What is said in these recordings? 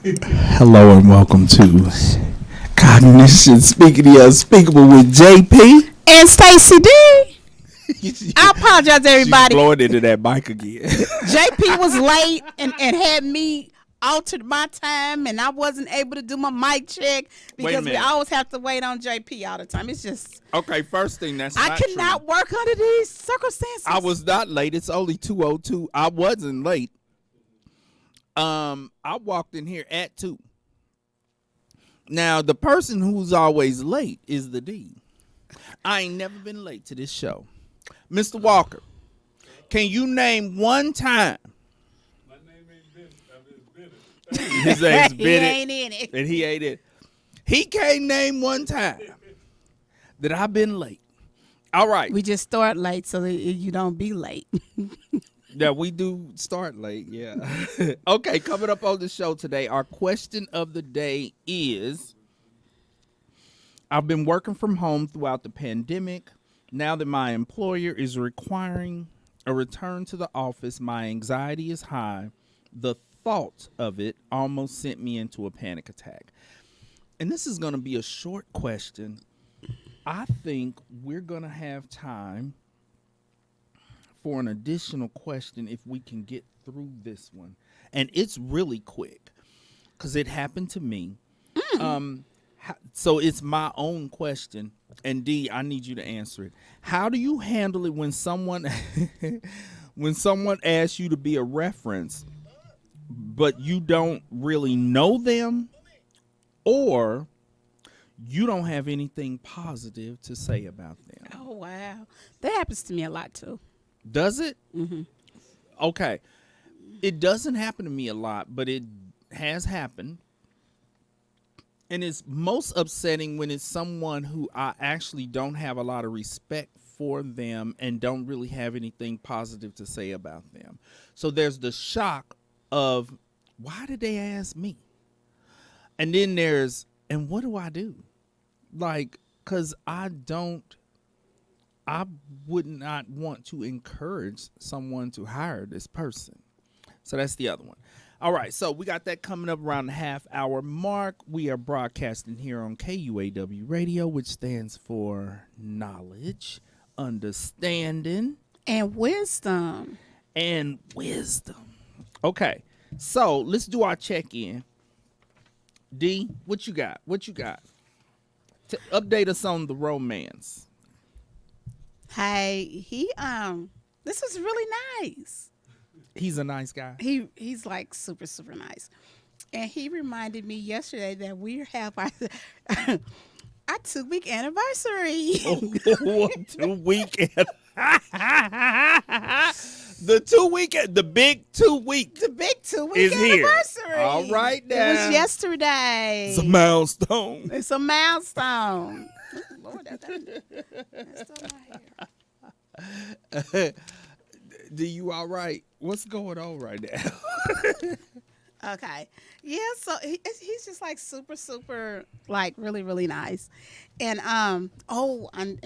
Hello and welcome to Cognitions, speaking the Unspeakable with JP and Stacy D. I apologize, She's everybody. blowing into that mic again. JP was late and had me altered my time, and I wasn't able to do my mic check because we always have to wait on JP all the time. It's just Okay, first thing, that's I not cannot true. work under these circumstances. I was not late. It's only 2:02. I wasn't late. I walked in here at 2. Now, the person who's always late is the D. I ain't never been late to this show. Mr. Walker, can you name one time? My name ain't Bennett. His name's He Bennett, ain't in it. and he ain't it. He can't name one time that I've been late. All right. We just start late so that you don't be late. Yeah, we do start late, yeah. Okay, coming up on the show today, our question of the day is, I've been working from home throughout the pandemic. Now that my employer is requiring a return to the office, my anxiety is high. The thought of it almost sent me into a panic attack. And this is going to be a short question. I think we're going to have time for an additional question if we can get through this one. And it's really quick because it happened to me. So it's my own question. And D, I need you to answer it. How do you handle it when someone asks you to be a reference, but you don't really know them, or you don't have anything positive to say about them? Oh, wow. That happens to me a lot, too. Does it? Mm-hmm. Okay. It doesn't happen to me a lot, but it has happened. And it's most upsetting when it's someone who I actually don't have a lot of respect for them and don't really have anything positive to say about them. So there's the shock of, why did they ask me? And then there's, and what do I do? Like, because I would not want to encourage someone to hire this person. So that's the other one. All right, so we got that coming up around the half-hour mark. We are broadcasting here on KUAW Radio, which stands for knowledge, understanding, And wisdom. and wisdom. Okay, so let's do our check-in. D, what you got? What you got? Update us on the romance. Hey, this was really nice. He's a nice guy. He's like super, super nice. And he reminded me yesterday that we have our 2-week anniversary. Oh, 2 weekend. The 2 weekend, the big 2 week. The big 2-week Is here. anniversary. All right now. It was yesterday. It's a milestone. It's a milestone. Oh, Lord, that's still my hair. Do you all right? What's going on right now? Okay. Yeah, so he's just like super, super, like really, really nice. And and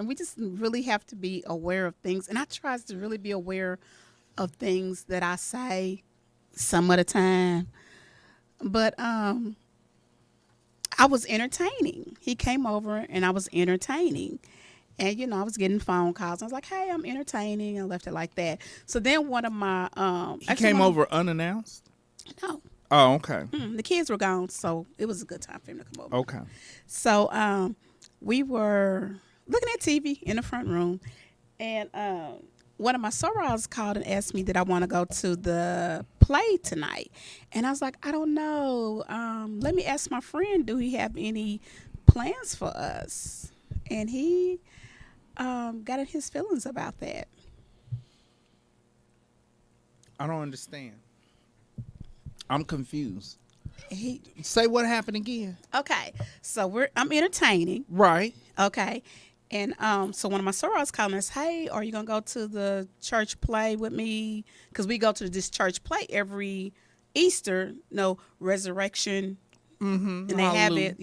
we just really have to be aware of things. And I try to really be aware of things that I say some of the time. But I was entertaining. He came over and I was entertaining. And, I was getting phone calls. I was like, hey, I'm entertaining. I left it like that. So then one of my... He came over unannounced? No. Oh, okay. The kids were gone, so it was a good time for him to come over. Okay. So we were looking at TV in the front room, and one of my sorors called and asked me did I want to go to the play tonight. And I was like, I don't know. Let me ask my friend, do he have any plans for us? And he got in his feelings about that. I don't understand. I'm confused. Say what happened again. Okay, so I'm entertaining. Right. Okay. And so one of my sorors called us, hey, are you going to go to the church play with me? Because we go to this church play every Easter, resurrection. Mm-hmm. And they have it,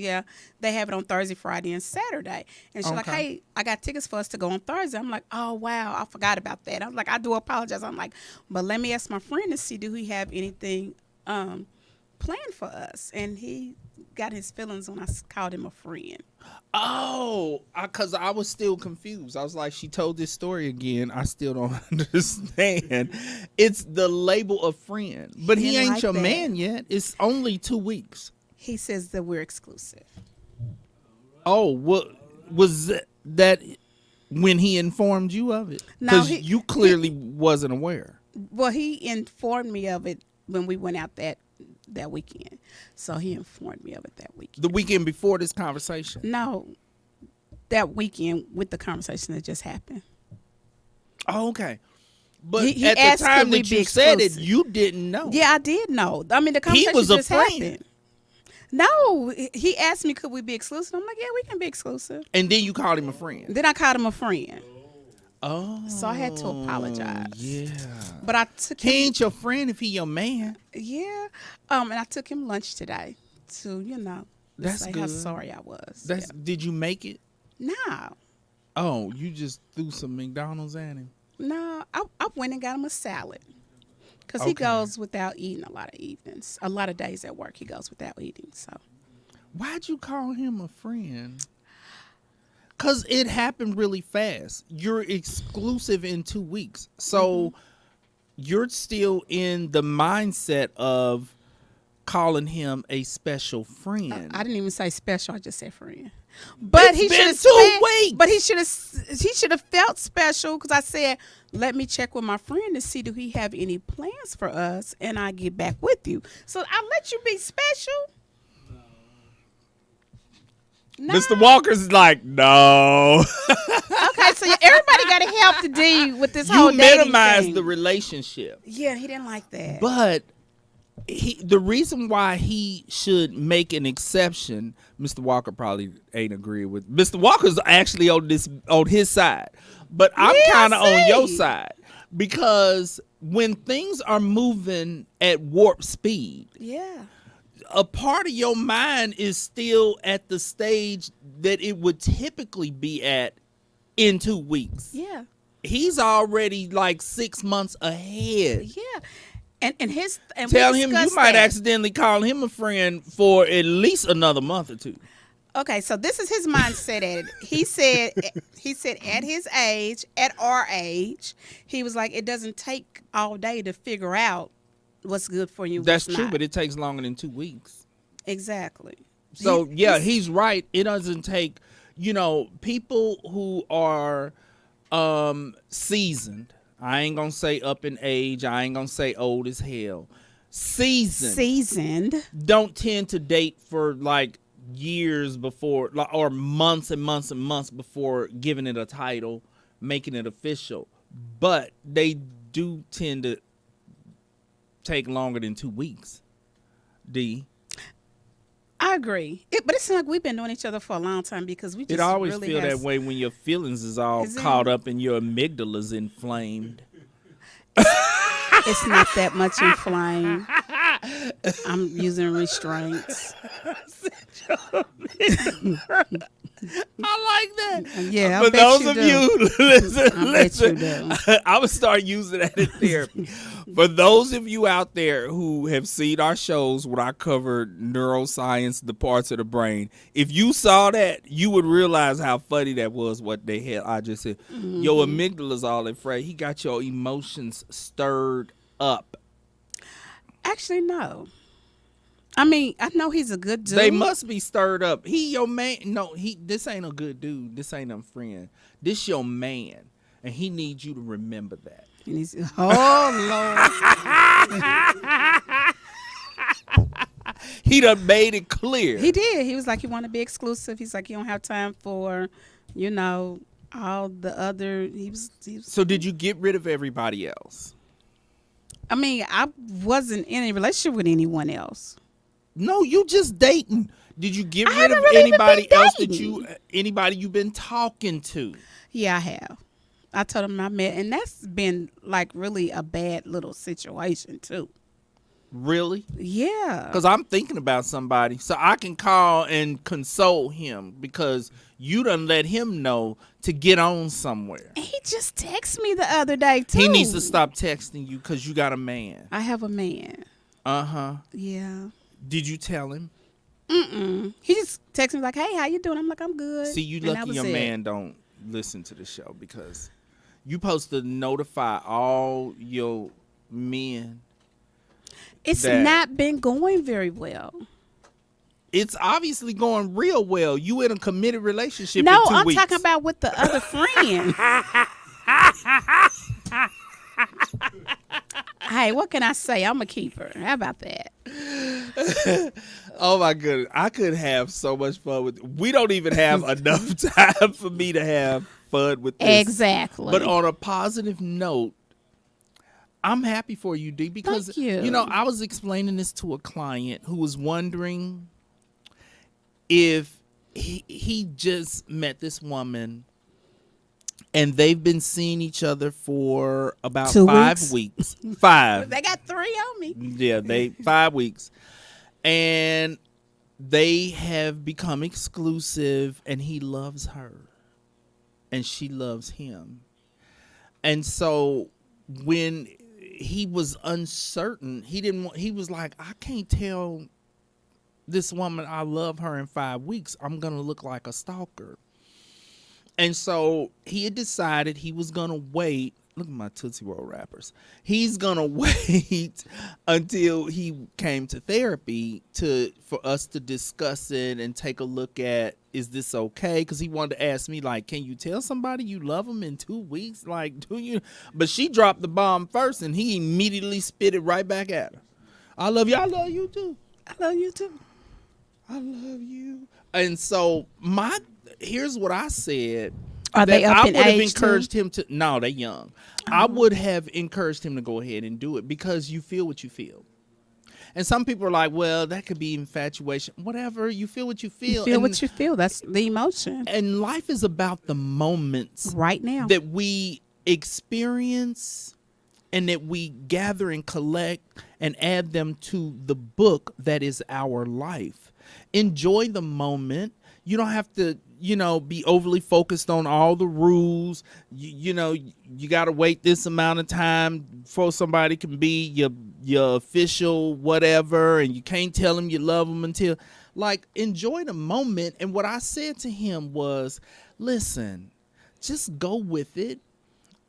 they have it on Thursday, Friday, and Saturday. And she's like, hey, I got tickets for us to go on Thursday. I'm like, oh, wow, I forgot about that. I'm like, I do apologize. I'm like, but let me ask my friend to see, do he have anything plan for us, and he got his feelings when I called him a friend. Oh, because I was still confused. I was like, she told this story again. I still don't understand. It's the label of friend, but he Didn't ain't like your that. man yet. It's only 2 weeks. He says that we're exclusive. Oh, what was that when he informed you of it? No, Because he- you clearly wasn't aware. Well, he informed me of it when we went out that weekend. So he informed me of it that weekend. The weekend before this conversation. No, that weekend with the conversation that just happened. Oh, okay. But He at asked the time could we that be you said it, exclusive. you didn't know. Yeah, I did know. I mean, the conversation was a just friend. happened. No, he asked me, could we be exclusive? I'm like, yeah, we can be exclusive. And then you called him a friend. Then I called him a friend. Oh. So I had to apologize. Yeah. But I took He him, ain't your friend if he your man. yeah. And I took him lunch today to, That's say how good. sorry I was. That's Did you make it? No, Oh, you just threw some McDonald's at him. no. I went and got him a salad. Because he Okay. goes without eating a lot of evenings. A lot of days at work, he goes without eating. So Why'd you call him a friend? Because it happened really fast. You're exclusive in 2 weeks. So you're still in the mindset of calling him a special friend. I didn't even say special. I just said friend. But It's he been should have 2 weeks. But he should have felt special because I said, let me check with my friend to see do he have any plans for us, and I get back with you. So I'll let you be special. No. Mr. Walker's like, no. Okay, so everybody got to help the D with this whole You dating minimize thing. the relationship. Yeah, he didn't like that. But the reason why he should make an exception, Mr. Walker probably ain't agree with. Mr. Walker's actually on his side, but I'm Yeah, kind of on your see. side because when things are moving at warp speed, Yeah. a part of your mind is still at the stage that it would typically be at in 2 weeks. Yeah. He's already like 6 months ahead. Yeah. And his and Tell we him you discussed might that. accidentally call him a friend for at least another month or two. Okay, so this is his mindset at it. He said at his age, at our age, he was like, it doesn't take all day to figure out what's good for you. That's what's true, not. but it takes longer than 2 weeks. Exactly. So yeah, he's- he's right. It doesn't take, people who are seasoned. I ain't gonna say up in age. I ain't gonna say old as hell. seasoned. Don't tend to date for like years before, or months and months and months before giving it a title, making it official. But they do tend to take longer than 2 weeks. D. I agree. But it seems like we've been knowing each other for a long time because we just It always really feel has, that way when your feelings is all Is it? caught up and your amygdala's inflamed. It's not that much inflamed. I'm using restraints. I like that. Yeah, I For bet those you of do. you, listen, I bet listen. you I would start using that in therapy. For those of you out there who have seen our shows when I covered neuroscience, the parts of the brain, if you saw that, you would realize how funny that was. What the hell I just said. Your amygdala's all inflamed. He got your emotions stirred up. Actually, no. I mean, I know he's a good dude. They must be stirred up. He your man. No, this ain't a good dude. This ain't a friend. This your man. And he needs you to remember that. And he's, oh, Lord. He done made it clear. He did. He was like, you want to be exclusive. He's like, you don't have time for, all the other. He was. So did you get rid of everybody else? I mean, I wasn't in a relationship with anyone else. No, you just dating. Did you get I rid of haven't really even anybody been else that dating. anybody you've been talking to? Yeah, I have. I told him I met, and that's been like really a bad little situation too. Really? Yeah. Because I'm thinking about somebody, so I can call and console him because you done let him know to get on somewhere. And he just texted me the other day too. He needs to stop texting you because you got a man. I have a man. Uh-huh. Yeah. Did you tell him? He just texted me like, "Hey, how you doing?" I'm like, "I'm good." See, you And that lucky was your it. man don't listen to the show, because you supposed to notify all your men. It's that- not been going very well. It's obviously going real well. You in a committed relationship No, in 2 I'm weeks. talking about with the other friend. Hey, what can I say? I'm a keeper. How about that? Oh my goodness. I could have so much fun with we don't even have enough time for me to have fun with this. Exactly. But on a positive note, I'm happy for you, D, because Thank you. I was explaining this to a client who was wondering if he just met this woman and they've been seeing each other for about 2 5 weeks. 5. They got 3 on me. Yeah, 5 weeks. And they have become exclusive, and he loves her and she loves him. And so when he was uncertain, he was like, I can't tell this woman I love her in 5 weeks. I'm going to look like a stalker. And so he had decided he was going to wait. Look at my Tootsie Roll wrappers. He's going to wait until he came to therapy for us to discuss it and take a look at, is this okay? Because he wanted to ask me, like, can you tell somebody you love them in 2 weeks? Like, do you? But she dropped the bomb first, and he immediately spit it right back at her. I love you. I love you, too. I love you too. I love you. And so here's what I said. Are they up I in would have age encouraged too? him to. No, they young. I would have encouraged him to go ahead and do it, because you feel what you feel. And some people are like, well, that could be infatuation. Whatever. You feel what you feel. You feel what you feel. That's the emotion And life is about the moments right now. that we experience and that we gather and collect and add them to the book that is our life. Enjoy the moment. You don't have to, be overly focused on all the rules. You got to wait this amount of time before somebody can be your official whatever, and you can't tell them you love them until, enjoy the moment. And what I said to him was, listen, just go with it.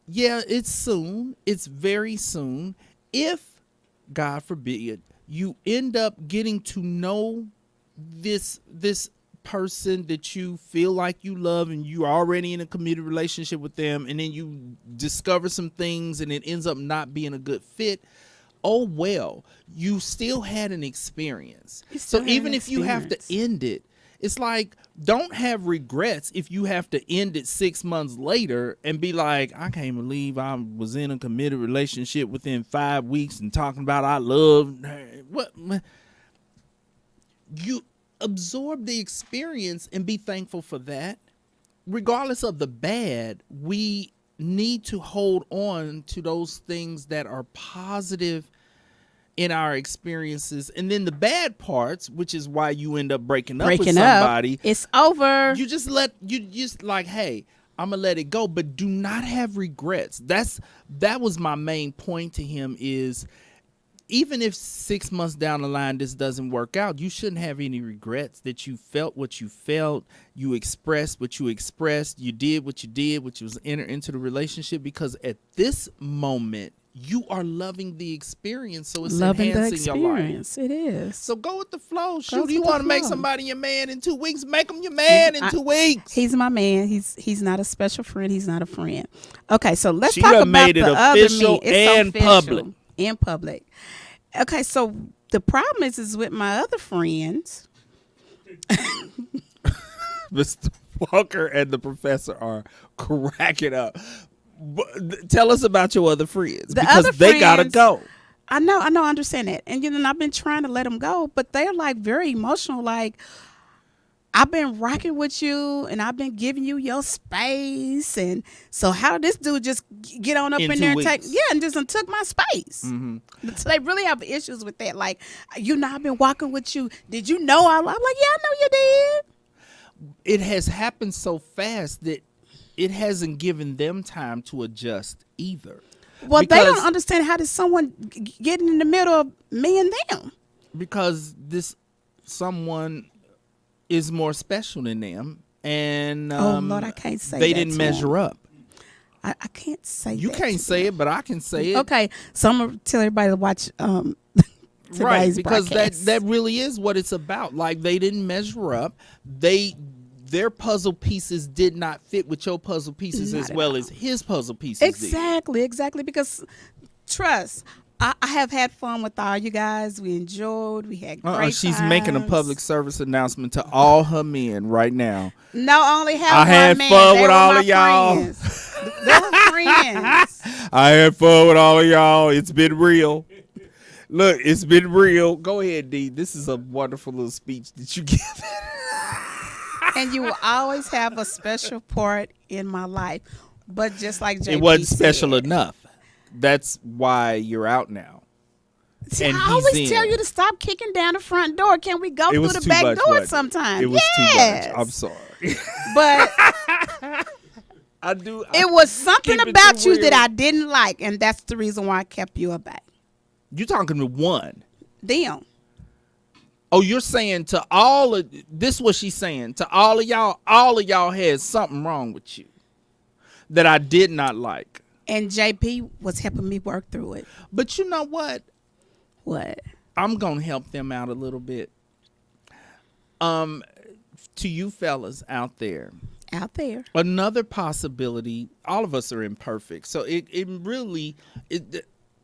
Yeah, it's soon. It's very soon. If, God forbid, you end up getting to know this person that you feel like you love, and you're already in a committed relationship with them, and then you discover some things and it ends up not being a good fit, oh well, you still had an experience. So even if you have to end it, it's like, don't have regrets if you have to end it 6 months later and be like, I can't believe I was in a committed relationship within 5 weeks and talking about I love her. What? You absorb the experience and be thankful for that. Regardless of the bad, we need to hold on to those things that are positive in our experiences. And then the bad parts, which is why you end up breaking up with somebody. It's over. You just like, hey, I'm gonna let it go, but do not have regrets. That was my main point to him, is even if 6 months down the line this doesn't work out, you shouldn't have any regrets that you felt what you felt, you expressed what you expressed, you did what you did, which was enter into the relationship, because at this moment you are loving the experience, so it's enhancing your life. It is. So go with the flow. Shoot, with you the want to make flow. somebody your man in 2 weeks? Make him your man in 2 weeks. He's my man. He's not a special friend. He's not a friend. Okay, so let's She talk done about made it the other official me. It's and official public. In public. Okay, so the problem is with my other friends. Mr. Walker and the professor are cracking up. But tell us about your other friends, because they gotta go. I know, I understand that. And I've been trying to let them go, but they're like very emotional. Like, I've been rocking with you and I've been giving you your space. And so how did this dude just get on up in there and took my space? Mm-hmm. So they really have issues with that. Like, I've been walking with you. Did you know I'm like, yeah, I know you did. It has happened so fast that it hasn't given them time to adjust either. Well, they don't understand, how did someone get in the middle of me and them? because this someone is more special than them, and Oh Lord, I can't say they that didn't to measure him. up. I can't say You that can't to say them. it, but I can say it. Okay, so I'm gonna tell everybody to watch today's Right, because broadcast. that really is what it's about. Like, they didn't measure up. Their puzzle pieces did not fit with your puzzle pieces Not as at well all. as his puzzle pieces did. Exactly. Because trust, I have had fun with all you guys. We enjoyed. We had great She's times. making a public service announcement to all her men right now. No, I only have I one had man. fun They with were all my of y'all. friends. They were friends. I had fun with all of y'all. It's been real. Look, it's been real. Go ahead, D. This is a wonderful little speech that you give. And you will always have a special part in my life. But just like JP It wasn't special said, enough. That's why you're out now. See, and I he's always tell in. you to stop kicking down the front door. Can we go It through was the too back much, door wasn't it? sometime? It was Yes. too much. I'm sorry. But it was something keep it about too you that real. I didn't like, and that's the reason why I kept you aback. You talking to one. Them. Oh, you're saying to all of this, what she's saying to all of y'all had something wrong with you that I did not like. And JP was helping me work through it. But you know what? What? I'm gonna help them out a little bit. To you fellas out there, Out there. another possibility. All of us are imperfect, so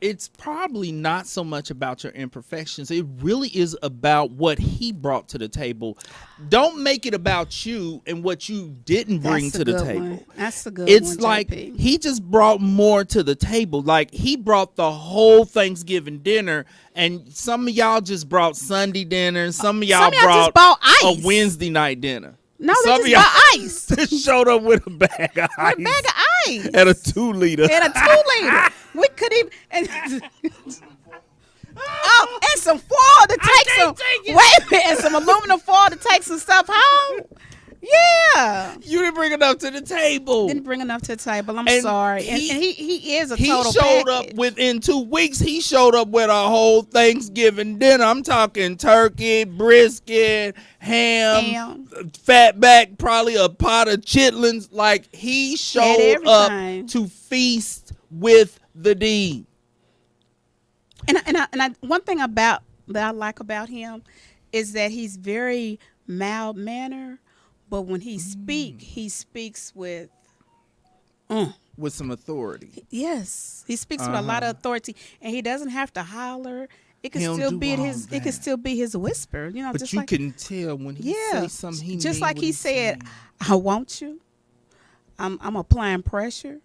it's probably not so much about your imperfections. It really is about what he brought to the table. Don't make it about you and what you didn't bring That's a to the good table. one. That's a good It's one, like JP. he just brought more to the table. Like, he brought the whole Thanksgiving dinner, and some of y'all just brought Sunday dinner, and some of y'all Some of y'all just brought bought a ice. Wednesday night dinner. No, Some they of just y'all bought ice. showed up with a bag of ice. A bag of ice. And a 2-liter. And a 2-liter. We could even. Oh, and some foil to take some. take it. Wait a minute, and some aluminum foil to take some stuff home. Yeah. You didn't bring enough to the table. Didn't bring enough to the table. I'm And sorry. And he- he is a He total showed package. up within 2 weeks. He showed up with a whole Thanksgiving dinner. I'm talking turkey, brisket, ham, fat back, probably a pot of chitlins. Like, he showed up everything. to feast with the D. And I one thing about that I like about him is that he's very mild mannered, but when he speaks with With some authority. yes, he speaks with a lot of authority, and he doesn't have to holler. It can He don't still do be all his. It can that. still be his whisper. You know, But just you like can tell when he says something, he just mean like what he he's said, saying. "I want you." I'm applying pressure.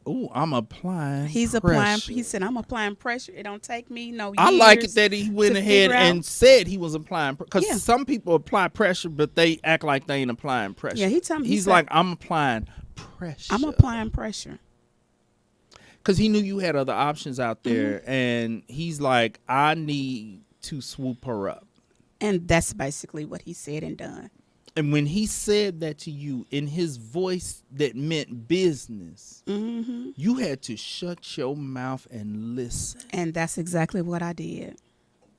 Oh, I'm applying He's pressure. applying. He said, "I'm applying pressure. It don't take me no years." I like it that he went to ahead figure out- and said he was applying, because Yeah. some people apply pressure, but they act like they ain't applying pressure. Yeah, he told me- he He's said- like, I'm applying pressure. I'm applying pressure. Because he knew you had other options out there, Mm-hmm. and he's like, I need to swoop her up. And that's basically what he said and done. And when he said that to you in his voice that meant business, Mm-hmm. you had to shut your mouth and listen. And that's exactly what I did.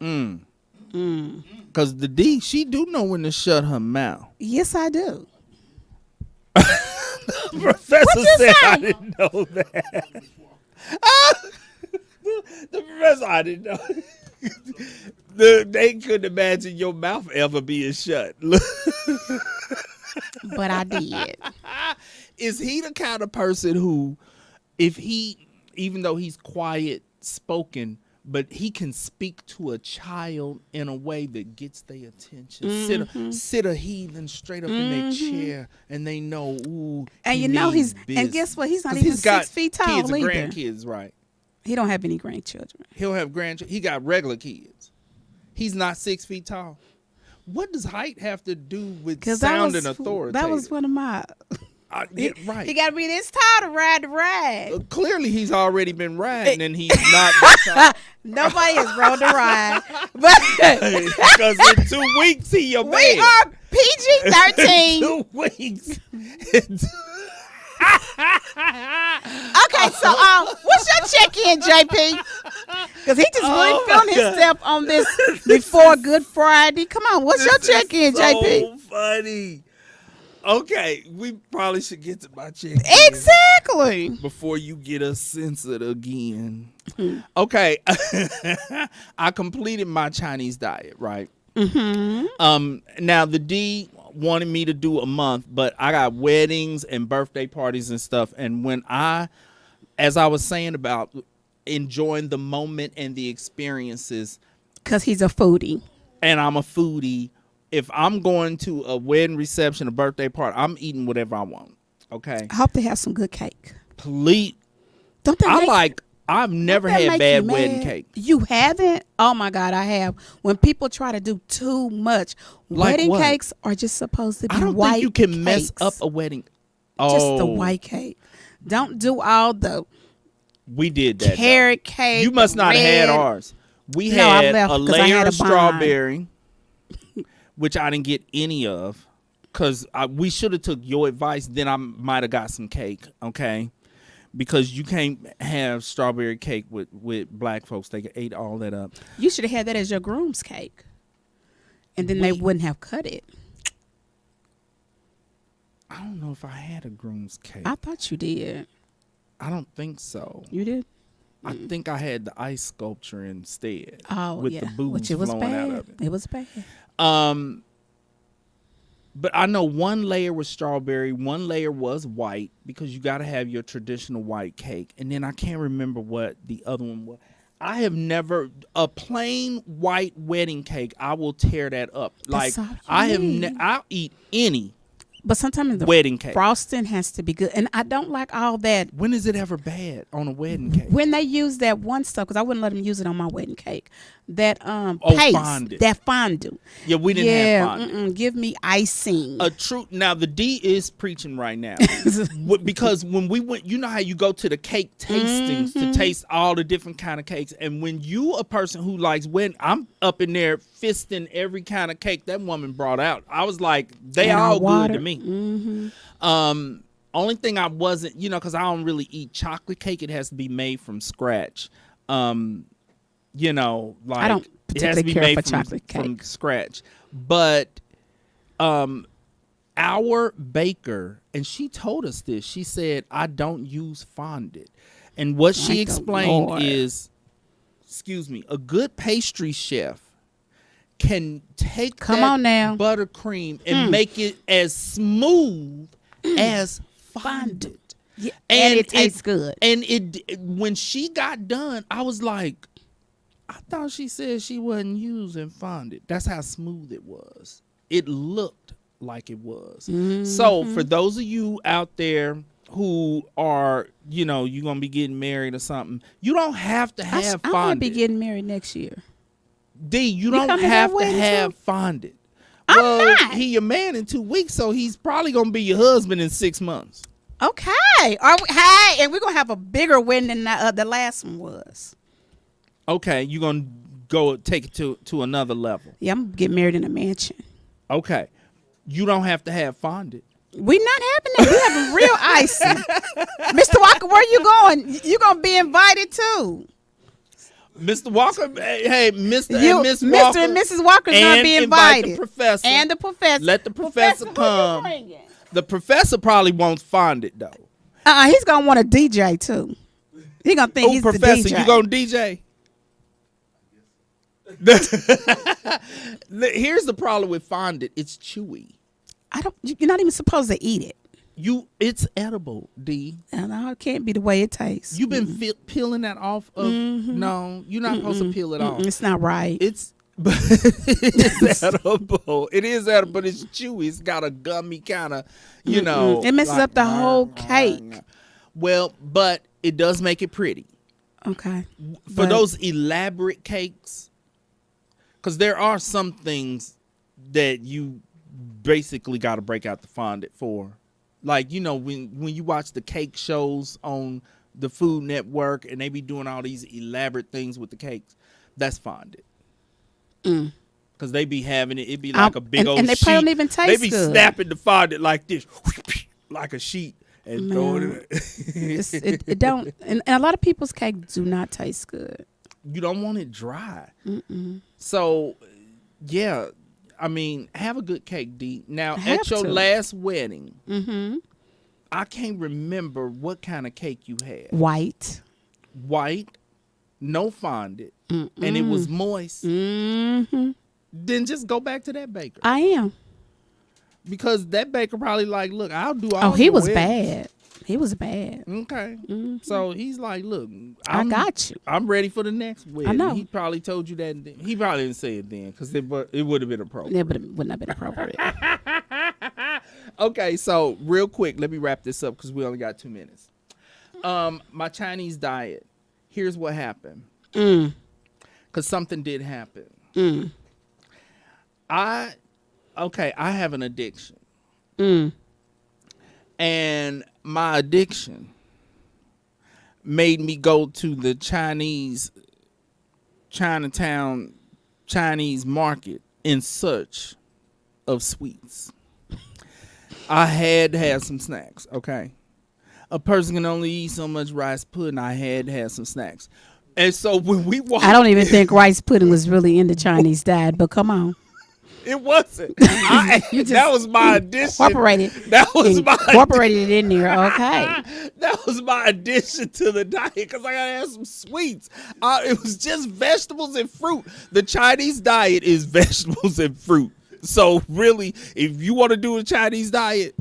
Because the D, she do know when to shut her mouth. Yes, I do. Professor you said say? I didn't know that. The professor, I didn't know. They couldn't imagine your mouth ever being shut. But I did. Is he the kind of person who, if he, even though he's quiet spoken, but he can speak to a child in a way that gets their attention. Sit a heathen straight up in their chair, and they know, ooh. And he you know means and business. guess what? He's not 'Cause even he's got 6 feet tall kids and either. grandkids, right? He don't have any grandchildren. He'll have grandchildren. He got regular kids. He's not 6 feet tall. What does height have to do with Because sounding authoritative? that was one of my. Yeah, right. He got to be this tall to ride the ride. Clearly, he's already been riding, and he's not that tall. Nobody has rode the ride, but Because in 2 weeks, he your man. we are PG-13. 2 weeks. Okay, so what's your check-in, JP? Because he just really feeling himself on this before Good Friday. Come on, what's your check-in, JP? So funny. Okay, we probably should get to my check Exactly. before you get us censored again. Okay, I completed my Chinese diet, right? Now the D wanted me to do a month, but I got weddings and birthday parties and stuff. And as I was saying about enjoying the moment and the experiences, Because he's a foodie. and I'm a foodie, if I'm going to a wedding reception, a birthday party, I'm eating whatever I want. Okay, I hope they have some good cake. please. Don't that I've never don't that had make you bad wedding mad? cake. You haven't? Oh my God, I have. When people try to do too much, Like wedding what? cakes are just supposed to be I don't white think you can mess cakes. up a wedding. Just the Oh, white cake. Don't do all the we did that. though. carrot cake. You must the not have had red. ours. We No, I had left a 'cause I layer had of a bond. strawberry, which I didn't get any of, because we should have took your advice. Then I might have got some cake, okay? Because you can't have strawberry cake with black folks. They ate all that up. You should have had that as your groom's cake. And then they wouldn't have cut it. I don't know if I had a groom's cake. I thought you did. I don't think so. You did? I think I had the ice sculpture instead. Oh, with yeah. the booze Which it was flowing bad. out of it. It was bad. But I know one layer was strawberry, one layer was white, because you got to have your traditional white cake. And then I can't remember what the other one was. I have never a plain white wedding cake. I will tear that up. Like all you I have, need. I'll eat any But sometimes the wedding cake. frosting has to be good. And I don't like all that. When is it ever bad on a wedding cake? When they use that one stuff, because I wouldn't let them use it on my wedding cake. That paste, fondant. that fondue. Yeah, we didn't have fondant. Give me icing. Now the D is preaching right now. Because when we went, you know how you go to the cake tastings to taste all the different kind of cakes, and when you a person who likes wedding, I'm up in there fisting every kind of cake that woman brought out. I was like, they And our all good water. to me. Only thing I wasn't, because I don't really eat chocolate cake. It has to be made from scratch. Like I don't it has to particularly be care made for from, chocolate from cake. scratch. But our baker, and she told us this. She said, "I don't use fondant," and what she Thank the explained Lord. is, a good pastry chef can take Come that on now. buttercream and make it as smooth as fondant. Yeah, and it tastes good. And when she got done, I was like, I thought she said she wasn't using fondant. That's how smooth it was. It looked like it was. So for those of you out there who are, you're going to be getting married or something, you don't have to have I'm going to fondant. be getting married next year. D, you coming don't to that have to wedding have too? fondant. I'm Well, not. he your man in 2 weeks, so he's probably going to be your husband in 6 months. Okay. Hey, and we're going to have a bigger wedding than the last one was. Okay, you're going to go take it to another level. Yeah, I'm going to get married in a mansion. Okay. You don't have to have fondant. We not having that. We having real icing. Mr. Walker, where you going? You going to be invited too. Mr. Walker, hey, Mr. You, and Miss Mr. Walker. and Mrs. Walker's going to and be invite invited. the professor. And the professor. Let the professor who you come. bringing? The professor probably wants fondant, though. He's going to want a DJ too. He going to think he's Professor, the DJ. you going to DJ? Here's the problem with fondant. It's chewy. You're not even supposed to eat it. It's edible, D. And it can't be the way it tastes. You've been peeling that off of. No, you're not supposed to peel it off. It's not right. It's edible. It is edible, but it's chewy. It's got a gummy kind of, It messes up the whole cake. Well, but it does make it pretty. Okay. For those elaborate cakes, because there are some things that you basically got to break out the fondant for. Like, when you watch the cake shows on the Food Network and they be doing all these elaborate things with the cakes, that's fondant. Because they be having it be like a big old and they sheet. probably don't even taste They be good. snapping the fondant like this, like a sheet. and throw it in. It don't, and a lot of people's cake do not taste good. You don't want it dry. So, yeah, I mean, have a good cake, D. Now, Have at your to. last wedding, Mm-hmm. I can't remember what kind of cake you had. White. White, no fondant, and it was moist. Mm-hmm. Then just go back to that baker. I am. Because that baker probably like, look, I'll do all Oh, he your was weddings. bad. He was bad. Okay. Mhm. So he's like, look, I got you. I'm ready for the next wedding. know. He probably told you that. Then. He probably didn't say it then because it would have been appropriate. It wouldn't have been appropriate. Okay, so real quick, let me wrap this up because we only got 2 minutes. My Chinese diet. Here's what happened. Because something did happen. I have an addiction. And my addiction made me go to the Chinatown Chinese market in search of sweets. I had to have some snacks, okay? A person can only eat so much rice pudding. I had to have some snacks. And so when we walked, I don't even think rice pudding was really in the Chinese diet, but come on. it wasn't. That was my addition. Incorporated. That was my Incorporated it in there, okay. That was my addition to the diet because I gotta have some sweets. It was just vegetables and fruit. The Chinese diet is vegetables and fruit. So really, if you want to do a Chinese diet,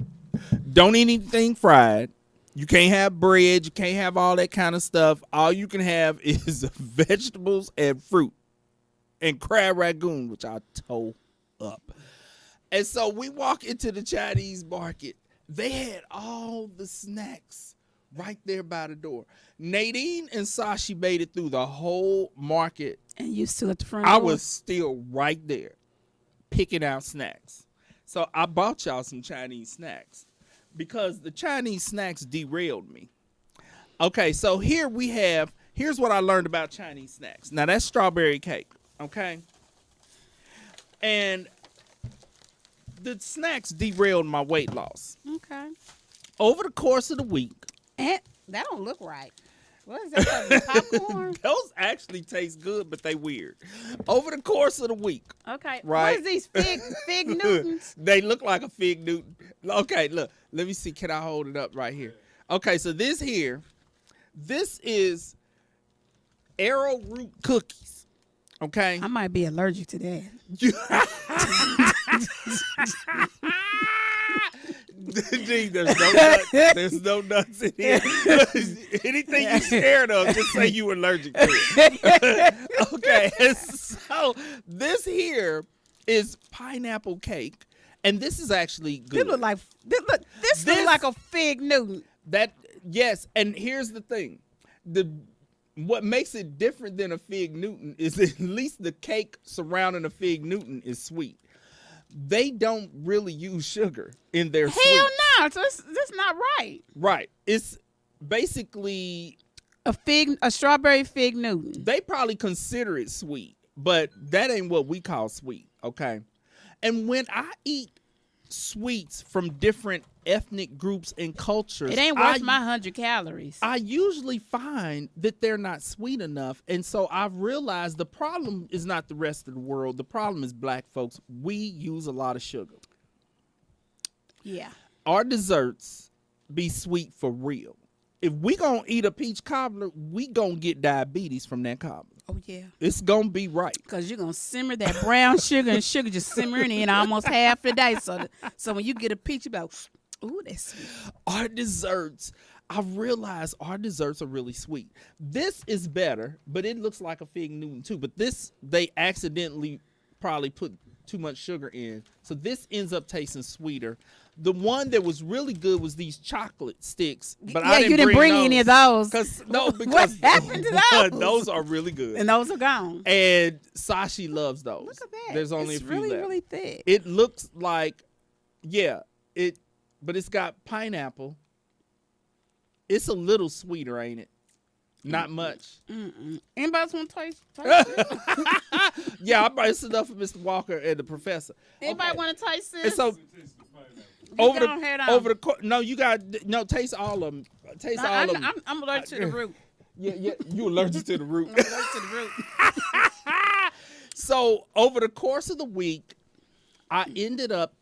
don't eat anything fried. You can't have bread. You can't have all that kind of stuff. All you can have is vegetables and fruit and crab ragoon, which I tore up. And so we walk into the Chinese market. They had all the snacks right there by the door. Nadine and Sashi made it through the whole market. And you still at the front I door? was still right there picking out snacks. So I bought y'all some Chinese snacks because the Chinese snacks derailed me. Okay, so here's what I learned about Chinese snacks. Now that's strawberry cake, okay? And the snacks derailed my weight loss. Okay. Over the course of the week, And that don't look right. What is that? Popcorn? those actually taste good, but they weird. Over the course of the week, Okay. Right. What is these fig Newtons? they look like a fig Newton. Okay, look, let me see. Can I hold it up right here? Okay, so this is arrowroot cookies. Okay. I might be allergic to that. There's no nuts in here. Anything you're scared of, just say you allergic to it. Okay, so this here is pineapple cake, and this is actually good. This look like a fig Newton. Yes, and here's the thing. What makes it different than a fig Newton is at least the cake surrounding a fig Newton is sweet. They don't really use sugar in their Hell sweets. no. So that's not right. Right. It's basically, A strawberry fig Newton. they probably consider it sweet, but that ain't what we call sweet, okay? And when I eat sweets from different ethnic groups and cultures, It ain't worth my 100 calories. I usually find that they're not sweet enough. And so I've realized the problem is not the rest of the world. The problem is black folks. We use a lot of sugar. Yeah. Our desserts be sweet for real. If we gonna eat a peach cobbler, we gonna get diabetes from that cobbler. Oh, yeah. It's gonna be right. Because you're going to simmer that brown sugar and sugar just simmering in almost half the day. So when you get a peach, you go, ooh, that's sweet. Our desserts, I realize our desserts are really sweet. This is better, but it looks like a fig Newton too. But this, they accidentally probably put too much sugar in. So this ends up tasting sweeter. The one that was really good was these chocolate sticks. But Yeah, I didn't you didn't bring any of those. Because What happened to those? Those are really good. And those are gone. And Sashi loves those. Look at that. There's only it's a few really, left. really thick. It looks like, but it's got pineapple. It's a little sweeter, ain't it? Not much. Anybody else want to taste it? Yeah, I brought this enough for Mr. Walker and the professor. Anybody Okay. want to taste And this? so, Taste the pineapple. over go ahead on. over the no, you got no taste all of them. Taste all of them. I'm allergic to the root. Yeah, you allergic to the root. I'm allergic to the root. So over the course of the week, I ended up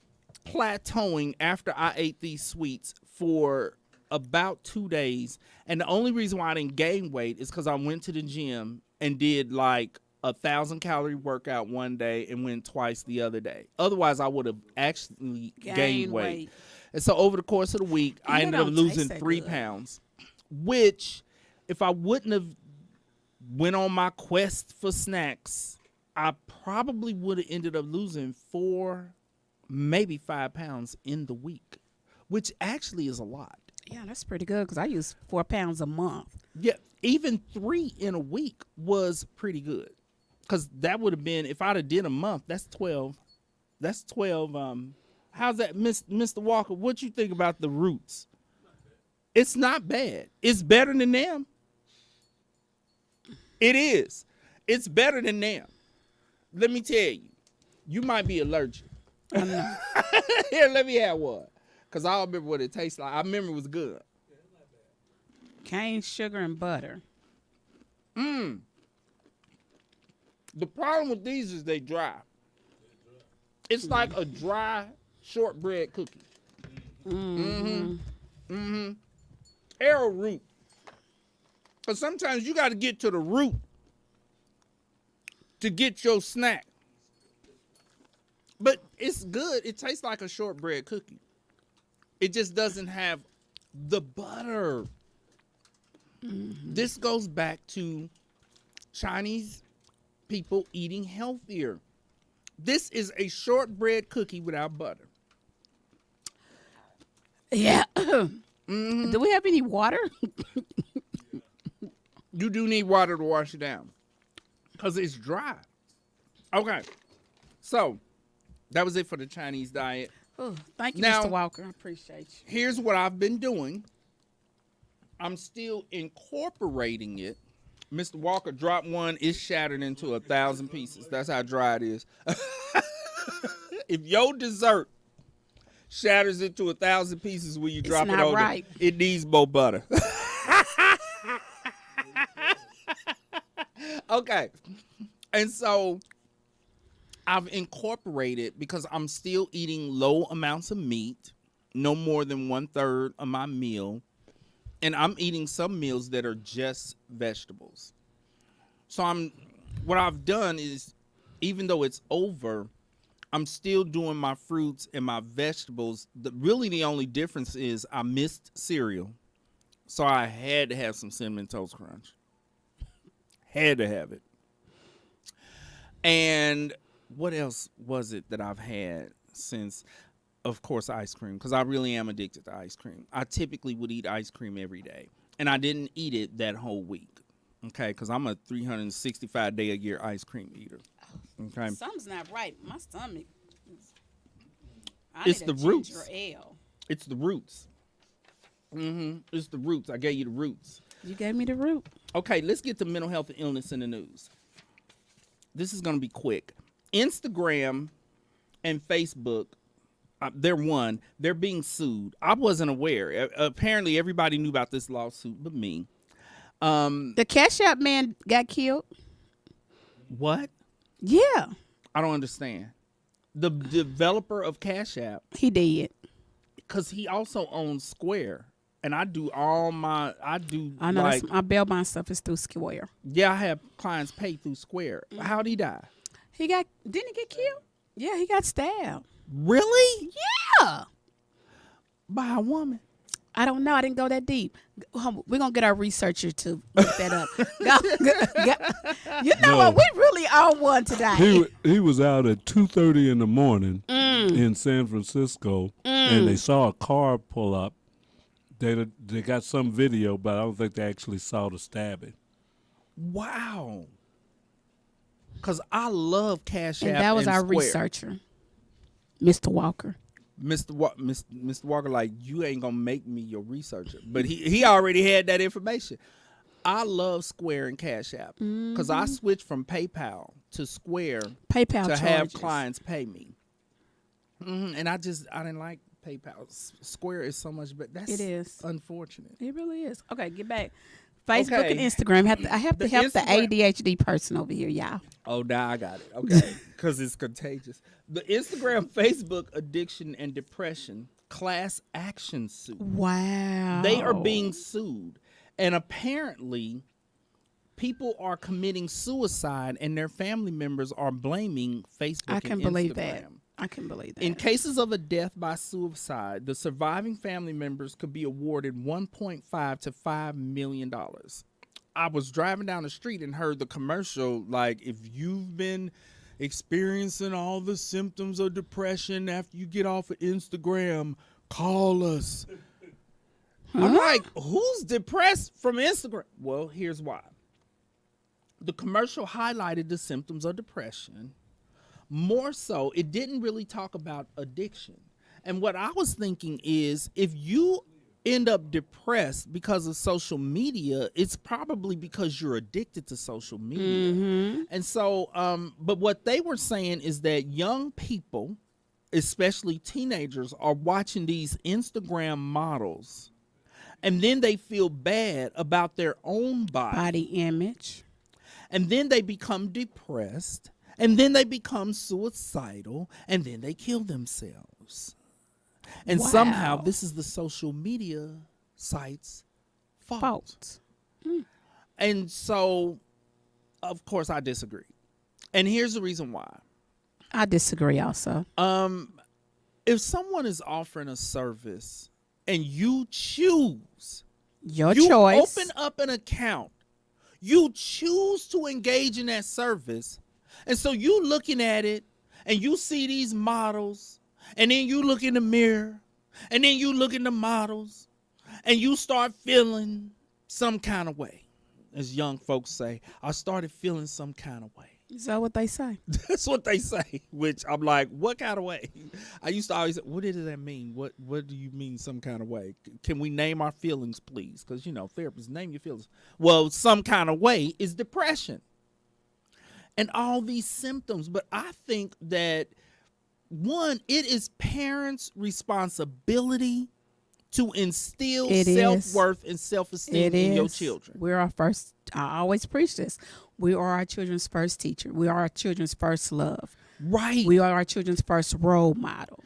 plateauing after I ate these sweets for about 2 days. And the only reason why I didn't gain weight is because I went to the gym and did like 1,000-calorie workout one day and went twice the other day. Otherwise, I would have actually gained weight. And so over the course of the week, I ended up losing 3 pounds, which if I wouldn't have went on my quest for snacks, I probably would have ended up losing 4, maybe 5 pounds in the week, which actually is a lot. Yeah, that's pretty good because I use 4 pounds a month. Yeah, even 3 in a week was pretty good because that would have been, if I'd have did a month, that's 12. That's 12. How's that, Mr. Walker? What you think about the roots? It's not bad. It's better than them. It is. It's better than them. Let me tell you, you might be allergic. I know. Here, let me have one. Because I don't remember what it tastes like. I remember it was good. Cane sugar and butter. The problem with these is they dry. It's like a dry shortbread cookie. Arrowroot. Because sometimes you got to get to the root to get your snack. But it's good. It tastes like a shortbread cookie. It just doesn't have the butter. This goes back to Chinese people eating healthier. This is a shortbread cookie without butter. Yeah. Do we have any water? You do need water to wash it down because it's dry. Okay. So that was it for the Chinese diet. Oh, thank you, Now- Mr. Walker. I appreciate you. Here's what I've been doing. I'm still incorporating it. Mr. Walker dropped one. It's shattered into 1,000 pieces. That's how dry it is. If your dessert shatters into 1,000 pieces when you drop it not on right. it needs more butter. Okay. And so I've incorporated, because I'm still eating low amounts of meat, no more than 1/3 of my meal. And I'm eating some meals that are just vegetables. So what I've done is, even though it's over, I'm still doing my fruits and my vegetables. Really the only difference is I missed cereal. So I had to have some Cinnamon Toast Crunch. Had to have it. And what else was it that I've had since? Of course, ice cream, because I really am addicted to ice cream. I typically would eat ice cream every day, and I didn't eat it that whole week, okay, because I'm a 365-day-a-year ice cream eater, okay? Something's not right. My stomach. It's the roots. Ginger ale. It's the roots. It's the roots. I gave you the roots. You gave me the root. Okay, let's get to mental health and illness in the news. This is going to be quick. Instagram and Facebook, they're being sued. I wasn't aware. Apparently, everybody knew about this lawsuit but me. The Cash App man got killed. What? Yeah, I don't understand. The developer of Cash App, he did. because he also owns Square. And I do all my, I know like, my bail bond stuff is through Square. yeah, I have clients pay through Square. How'd he die? Didn't he get killed? Yeah, he got stabbed. Really? Yeah. By a woman? I don't know. I didn't go that deep. We're going to get our researcher to look that up. You know what? We really on one today. He was out at 2:30 in the morning in San Francisco, and they saw a car pull up. They got some video, but I don't think they actually saw the stabbing. Wow. Because I love Cash App And that was and our Square. researcher, Mr. Walker. Mr. Walker, like, you ain't gonna make me your researcher, but he already had that information. I love Square and Cash App because I switched from PayPal to Square PayPal to charges. have clients pay me, and I didn't like PayPal. Square is so much better. That's It is. unfortunate. It really is. Okay, get back. Facebook Okay. and Instagram. I have to The help the Instagram- ADHD person over here, y'all. Oh, now I got it. Okay, because it's contagious. The Instagram, Facebook addiction and depression class action suit. Wow. They are being sued, and apparently, people are committing suicide, and their family members are blaming Facebook. I can and believe Instagram. that. I can believe that. In cases of a death by suicide, the surviving family members could be awarded $1.5 to $5 million. I was driving down the street and heard the commercial, like, if you've been experiencing all the symptoms of depression after you get off of Instagram, call us. I'm like, who's depressed from Instagram? Well, here's why. The commercial highlighted the symptoms of depression. More so, it didn't really talk about addiction. And what I was thinking is, if you end up depressed because of social media, it's probably because you're addicted to social media. And so, but what they were saying is that young people, especially teenagers, are watching these Instagram models, and then they feel bad about their own body image. and then they become depressed, and then they become suicidal, and then they kill themselves. And somehow Wow. this is the social media sites' fault. Fault. And so, of course, I disagree. And here's the reason why. I disagree also. If someone is offering a service and you choose, Your you choice. open up an account, you choose to engage in that service, and so you looking at it and you see these models, and then you look in the mirror, and then you look in the models, and you start feeling some kind of way. As young folks say, I started feeling some kind of way. Is that what they say? That's what they say, which I'm like, what kind of way? I used to always say, what does that mean? What do you mean some kind of way? Can we name our feelings, please? Because, therapists, name your feelings. Well, some kind of way is depression and all these symptoms. But I think that, one, it is parents' responsibility to instill It is. self-worth and self-esteem in your children. We're our first. I always preach this. We are our children's first teacher. We are our children's first love. Right. We are our children's first role model.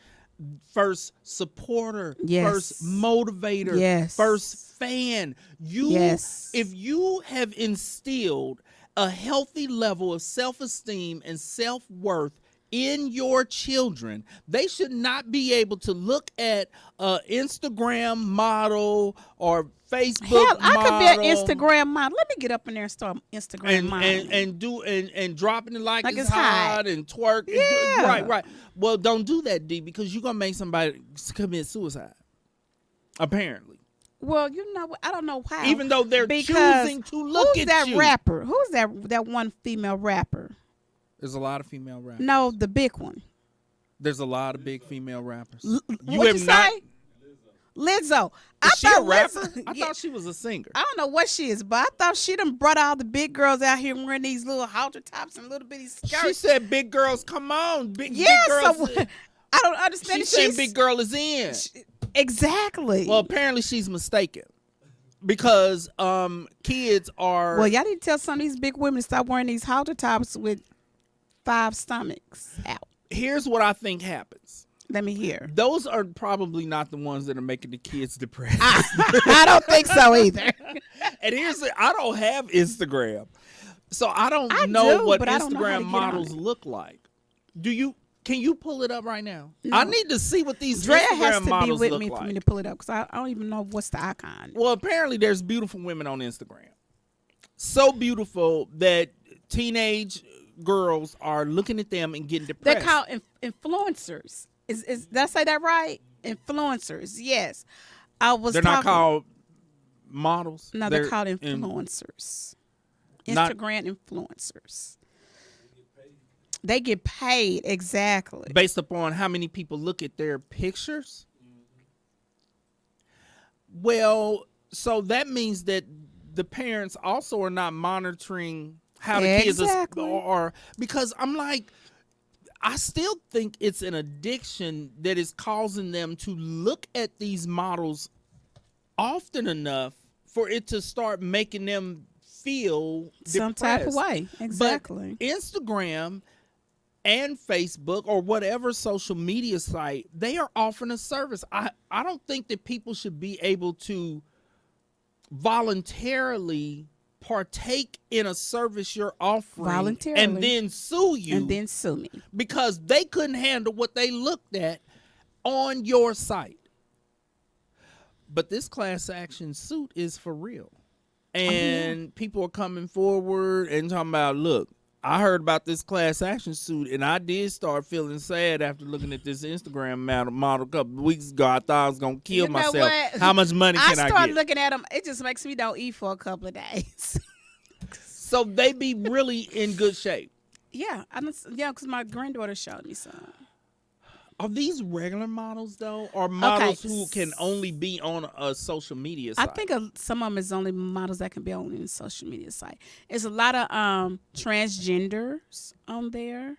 First supporter, Yes. first motivator, Yes. first fan. Yes. If you have instilled a healthy level of self-esteem and self-worth in your children, they should not be able to look at an Instagram model or Facebook Hell, I model. could be an Instagram model. Let me get up in there and start Instagram and modeling. and dropping it like it's it's hot hot. and twerk. Yeah. Right. Well, don't do that, D, because you're gonna make somebody commit suicide. Apparently, Well, you know what? I don't know how. even though they're Because choosing to look who's at that you. rapper? Who's that one female rapper? There's a lot of female rappers. No, the big one. There's a lot of big female rappers. What you say? Lizzo. Is she a rapper? Lizzo- I yeah, thought she was a singer. I don't know what she is, but I thought she done brought all the big girls out here wearing these little halter tops and little bitty skirts. She said, "Big girls, come on, big yeah, girls." so I don't understand. She's it. saying big girl is in. Exactly. Well, apparently she's mistaken because kids are. Well, y'all need to tell some of these big women to stop wearing these halter tops with 5 stomachs out. Here's what I think happens. Let me hear. Those are probably not the ones that are making the kids depressed. I don't think so either. And I don't have Instagram, so I don't I know do, what but I don't know how to Instagram get on models it. look like. Can you pull it up right now? I need to see what these Drea Instagram has to be models with look me like. for me to pull it up because I don't even know what's the icon. Well, apparently there's beautiful women on Instagram. So beautiful that teenage girls are looking at them and getting depressed. They're called influencers. Is did I say that right? Influencers. Yes. I was. They're not called models. No, they're called in- influencers. Not- Instagram influencers. They get paid exactly. based upon how many people look at their pictures. Well, so that means that the parents also are not monitoring how the kids Exactly. are, because I'm like, I still think it's an addiction that is causing them to look at these models often enough for it to start making them feel Some depressed. type of way. Exactly. But Instagram and Facebook or whatever social media site, they are offering a service. I don't think that people should be able to voluntarily partake in a service you're offering Voluntarily. and then sue you And then sue me. because they couldn't handle what they looked at on your site. But this class action suit is for real. And people are coming forward and talking about, look, I heard about this class action suit, and I did start feeling sad after looking at this Instagram model a couple of weeks ago. I thought I was going to kill You know myself. what? How much money can I start get? looking at them. It just makes me don't eat for a couple of days. So they be really in good shape. Yeah, because my granddaughter showed me some. Are these regular models, though, or models Okay. who can only be on a social media I site? think some of them is only models that can be on the social media site. There's a lot of transgenders on there.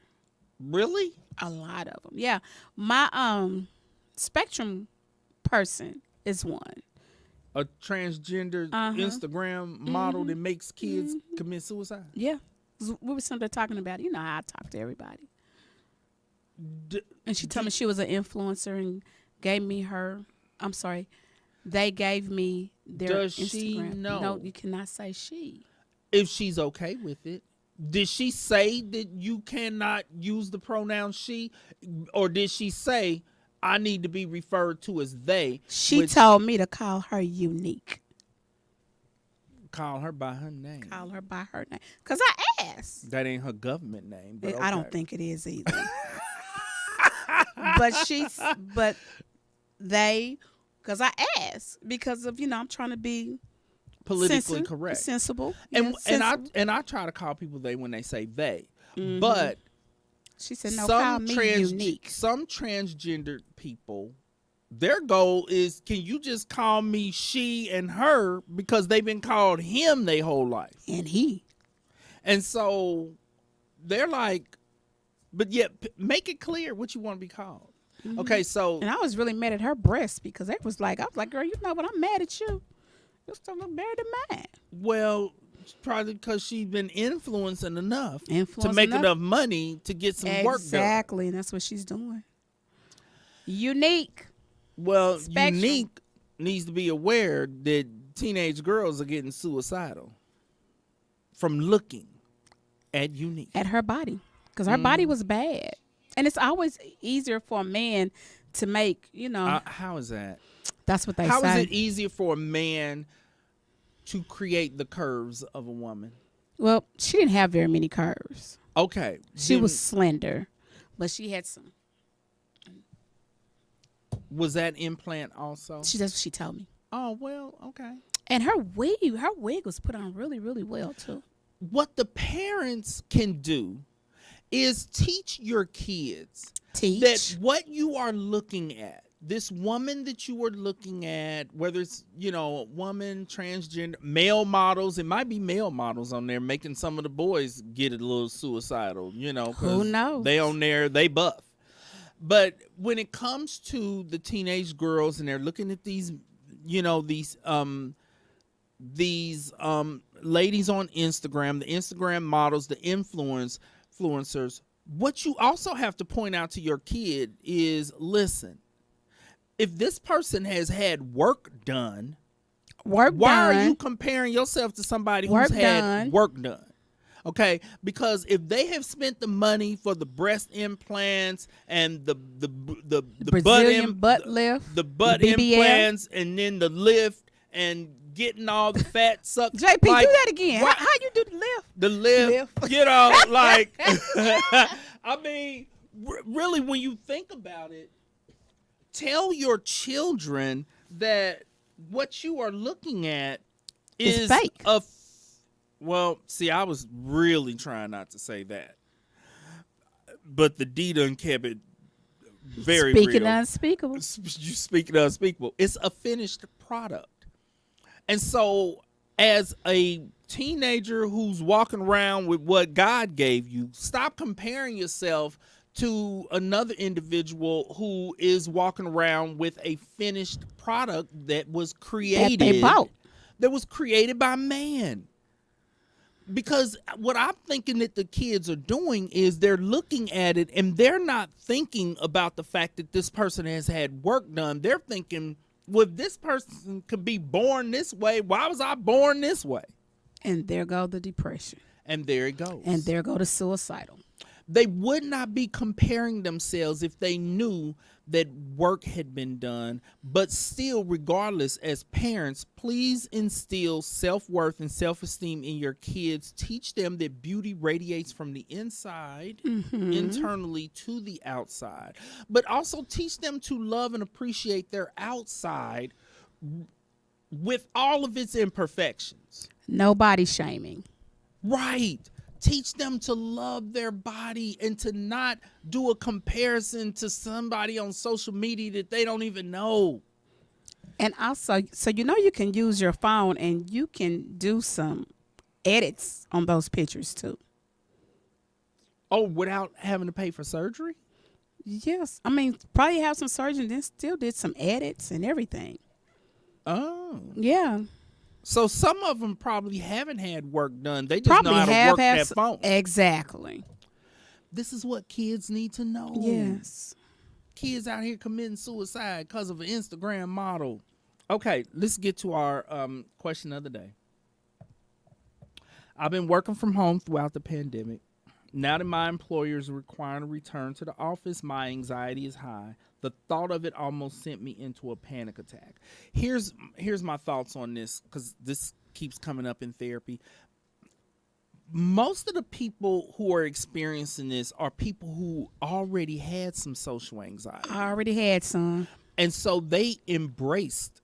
Really? A lot of them. Yeah. My spectrum person is one. A transgender Instagram model that makes kids commit suicide? Yeah. We were sitting there talking about, you know how I talk to everybody. And she told me she was an influencer and gave me they gave me their Does Instagram. she know? No, you cannot say she. If she's okay with it. Did she say that you cannot use the pronoun she? Or did she say, I need to be referred to as they? She which- told me to call her unique. Call her by her name. Call her by her name. Because I asked. That ain't her government name. But I don't okay. think it is either. because I asked, because of, I'm trying to be Politically correct. sensible. And Yeah, and I try to call people they when they say they. Mm-hmm. But she said, no, call me unique. some transgender people, their goal is, can you just call me she and her, because they've been called him their whole life. And he. And so they're like, but yet make it clear what you want to be called. Mm-hmm. Okay, so And I was really mad at her breast because I was like, girl, you know what? I'm mad at you. You're still look better than mine. well, probably because she's been influencing enough to Influencing make enough. enough money to get some work done. Exactly, and that's what she's doing. Unique. Well, Spectrum. Unique needs to be aware that teenage girls are getting suicidal from looking at Unique. At her body, because her body was bad, and it's always easier for a man to make, How is that? that's what they How say. is it easier for a man to create the curves of a woman? Well, she didn't have very many curves. Okay. She then was slender, but she had some. Was that implant also? That's what she told me. Oh, well, okay. And her wig was put on really, really well too. What the parents can do is teach your kids that what you are looking at, this woman that you are looking at, whether it's, a woman, transgender, male models, it might be male models on there making some of the boys get a little suicidal, 'cause Who knows? they on there, they buff. But when it comes to the teenage girls and they're looking at these, these ladies on Instagram, the Instagram models, the influencers, what you also have to point out to your kid is, listen, if this person has had work done, why are you comparing yourself to somebody who's had work done? Okay, because if they have spent the money for the breast implants and the Brazilian butt lift, the butt the BBL. implants, and then the lift and getting all the fat sucked. JP, like, do that again. why- How you do the lift? The lift, I mean, really, when you think about it, tell your children that what you are looking at is fake. Well, see, I was really trying not to say that, but the D done kept it very Speaking real. unspeakable. You speaking of unspeakable. It's a finished product. And so as a teenager who's walking around with what God gave you, stop comparing yourself to another individual who is walking around with a finished product that was created, That they bought. that was created by man. Because what I'm thinking that the kids are doing is they're looking at it and they're not thinking about the fact that this person has had work done. They're thinking, well, if this person could be born this way, why was I born this way? And there go the depression. And there it goes. And there go the suicidal. They would not be comparing themselves if they knew that work had been done. But still, regardless, as parents, please instill self-worth and self-esteem in your kids. Teach them that beauty radiates from the inside, internally to the outside. But also teach them to love and appreciate their outside with all of its imperfections. No body shaming. Right. Teach them to love their body and to not do a comparison to somebody on social media that they don't even know. And also, so you can use your phone and you can do some edits on those pictures too. Oh, without having to pay for surgery? Yes. I mean, probably have some surgeon, then still did some edits and everything. Oh. Yeah. So some of them probably haven't had work done. They just Probably know how to have work had that phone. Exactly. This is what kids need to know. Yes. Kids out here committing suicide because of an Instagram model. Okay, let's get to our question of the day. I've been working from home throughout the pandemic. Now that my employers are requiring a return to the office, my anxiety is high. The thought of it almost sent me into a panic attack. Here's my thoughts on this, because this keeps coming up in therapy. Most of the people who are experiencing this are people who already had some social anxiety. I already had some. And so they embraced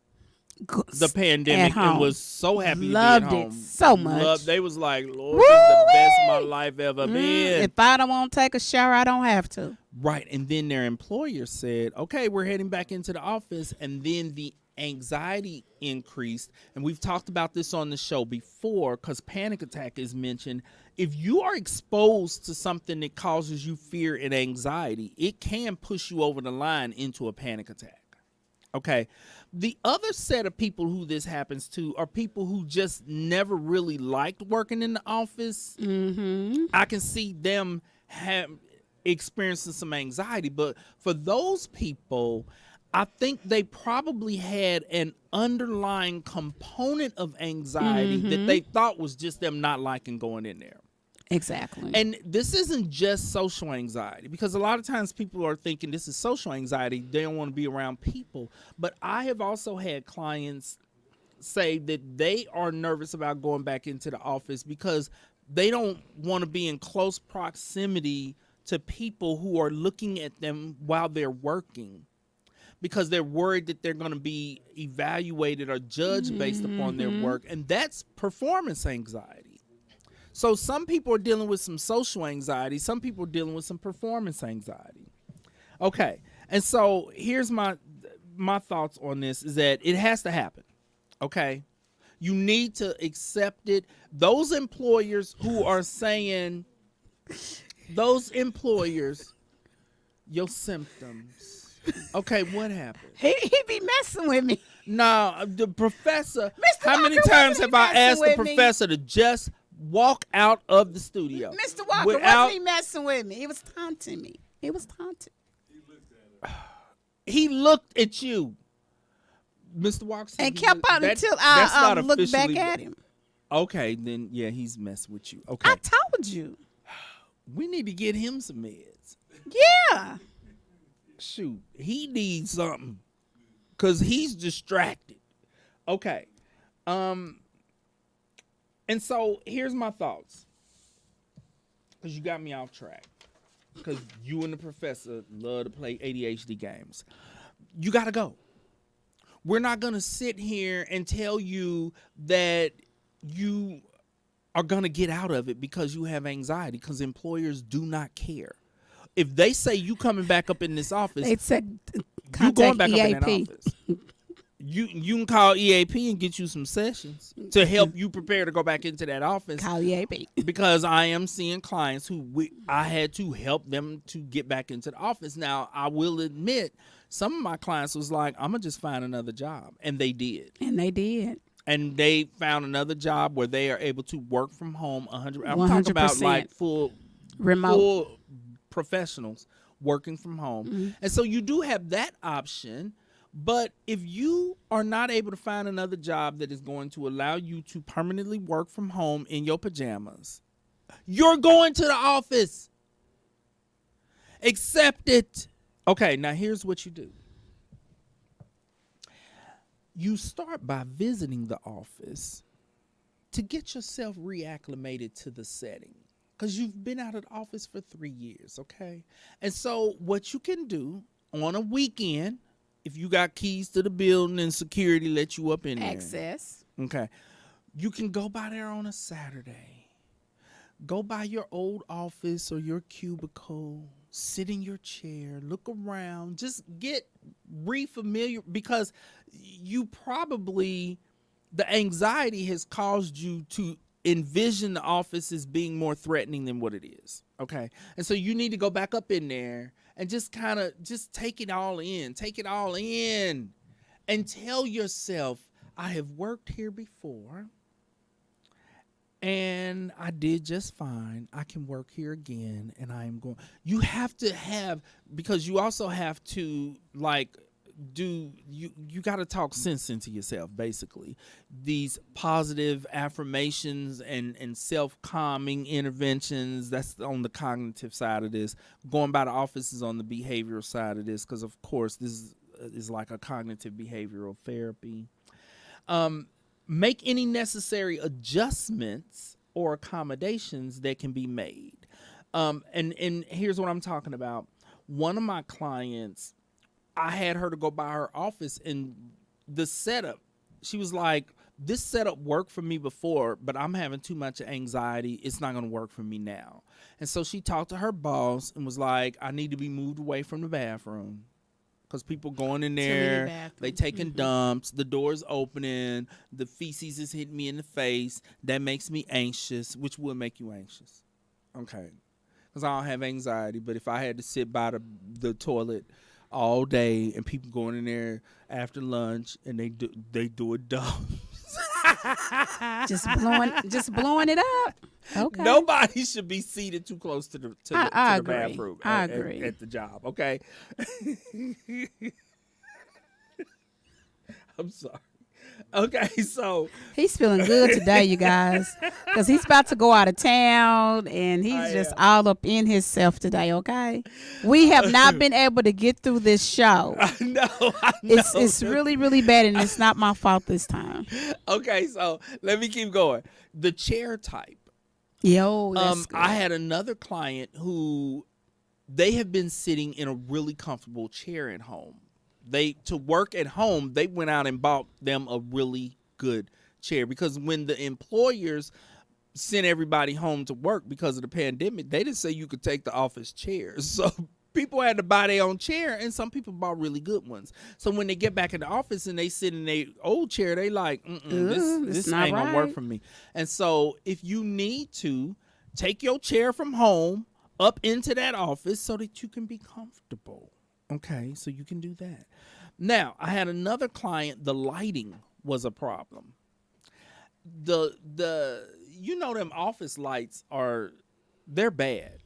the pandemic and was so happy Loved to be at it home. so much. They was like, Lord, this is the best my life ever been. If I don't want to take a shower, I don't have to. Right. And then their employer said, okay, we're heading back into the office. And then the anxiety increased. And we've talked about this on the show before because panic attack is mentioned. If you are exposed to something that causes you fear and anxiety, it can push you over the line into a panic attack. Okay. The other set of people who this happens to are people who just never really liked working in the office. Mm-hmm. I can see them experiencing some anxiety, but for those people, I think they probably had an underlying component of anxiety that they thought was just them not liking going in there. Exactly. And this isn't just social anxiety, because a lot of times people are thinking this is social anxiety. They don't want to be around people. But I have also had clients say that they are nervous about going back into the office because they don't want to be in close proximity to people who are looking at them while they're working, because they're worried that they're going to be evaluated or judged based upon their work. And that's performance anxiety. So some people are dealing with some social anxiety. Some people are dealing with some performance anxiety. Okay. And so here's my thoughts on this is that it has to happen. Okay. You need to accept it. Those employers who are saying, your symptoms. Okay. What happened? He be messing with me. No, the professor. Mr. How many Walker, times wasn't have he I messing asked the with me? professor to just walk out of the studio? Mr. Walker, without, wasn't he messing with me? He was taunting me. He was taunting. He looked at you, Mr. Walker, And kept on until I looked back at him. Okay, then yeah, he's messing with you. Okay, I told you. we need to get him some meds. Yeah. Shoot, he needs something because he's distracted. Okay, and so here's my thoughts, because you got me off track, because you and the professor love to play ADHD games. You got to go. We're not going to sit here and tell you that you are going to get out of it because you have anxiety, because employers do not care. If they say you coming back up in this office, They said you going contact back up in that EAP. office. you can call EAP and get you some sessions to help you prepare to go back into that office. Call EAP. Because I am seeing clients who I had to help them to get back into the office. Now, I will admit, some of my clients was like, I'm going to just find another job. And they did. And they did. And they found another job where they are able to work from home 100%. I'm talking about like full professionals working from home. Mm-hmm. And so you do have that option. But if you are not able to find another job that is going to allow you to permanently work from home in your pajamas, you're going to the office. Accept it. Okay, now here's what you do. You start by visiting the office to get yourself reacclimated to the setting, because you've been out of the office for 3 years, okay? And so what you can do on a weekend, if you got keys to the building and security let you up in there. Access. Okay. You can go by there on a Saturday. Go by your old office or your cubicle. Sit in your chair. Look around. Just get re-familiar, because you probably, the anxiety has caused you to envision the office as being more threatening than what it is. Okay. And so you need to go back up in there and just kind of just take it all in and tell yourself, I have worked here before and I did just fine. I can work here again, and I am going. You have to have, because you also have to you got to talk sense into yourself, basically. These positive affirmations and self-calming interventions, that's on the cognitive side of this. Going by the office is on the behavioral side of this, because of course this is like a cognitive behavioral therapy. Make any necessary adjustments or accommodations that can be made. And here's what I'm talking about. One of my clients, I had her to go by her office, and the setup, she was like, this setup worked for me before, but I'm having too much anxiety. It's not going to work for me now. And so she talked to her boss and was like, I need to be moved away from the bathroom, because people going in there, they taking dumps, the door's opening, the feces is hitting me in the face. That makes me anxious, which will make you anxious. Okay. Because I don't have anxiety, but if I had to sit by the toilet all day and people going in there after lunch and they do it dumb. just blowing it up. Okay. Nobody should be seated too close to the bathroom I agree. At the job. Okay. I'm sorry. Okay, so he's feeling good today, you guys, because he's about to go out of town and he's just all up in himself today. Okay, we have not been able to get through this show. I know. It's really, really bad, and it's not my fault this time. Okay, so let me keep going. The chair type. Yo, that's good. I had another client who they have been sitting in a really comfortable chair at home. To work at home, they went out and bought them a really good chair, because when the employers sent everybody home to work because of the pandemic, they didn't say you could take the office chairs. So people had to buy their own chair, and some people bought really good ones. So when they get back in the office and they sit in their old chair, they like, this ain't gonna work for me. And so if you need to, take your chair from home up into that office so that you can be comfortable. Okay, so you can do that. Now, I had another client, the lighting was a problem. Them office lights they're bad.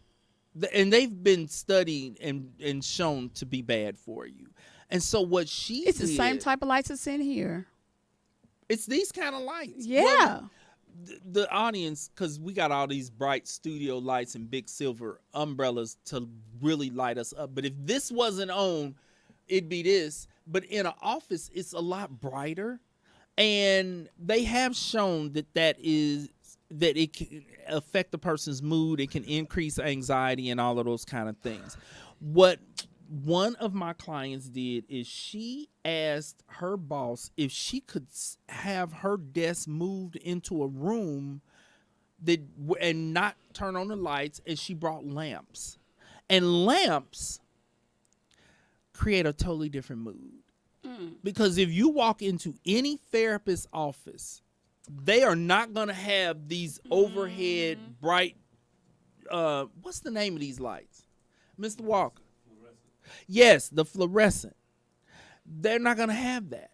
And they've been studied and shown to be bad for you. And so what it's the same type of lights that's in here. It's these kind of lights. Yeah. Well, the audience, because we got all these bright studio lights and big silver umbrellas to really light us up. But if this wasn't on, it'd be this. But in an office, it's a lot brighter. And they have shown that it can affect the person's mood. It can increase anxiety and all of those kind of things. What one of my clients did is she asked her boss if she could have her desk moved into a room and not turn on the lights, and she brought lamps. And lamps create a totally different mood. Because if you walk into any therapist's office, they are not going to have these overhead bright, what's the name of these lights? Mr. Walker. Yes, the fluorescent. They're not going to have that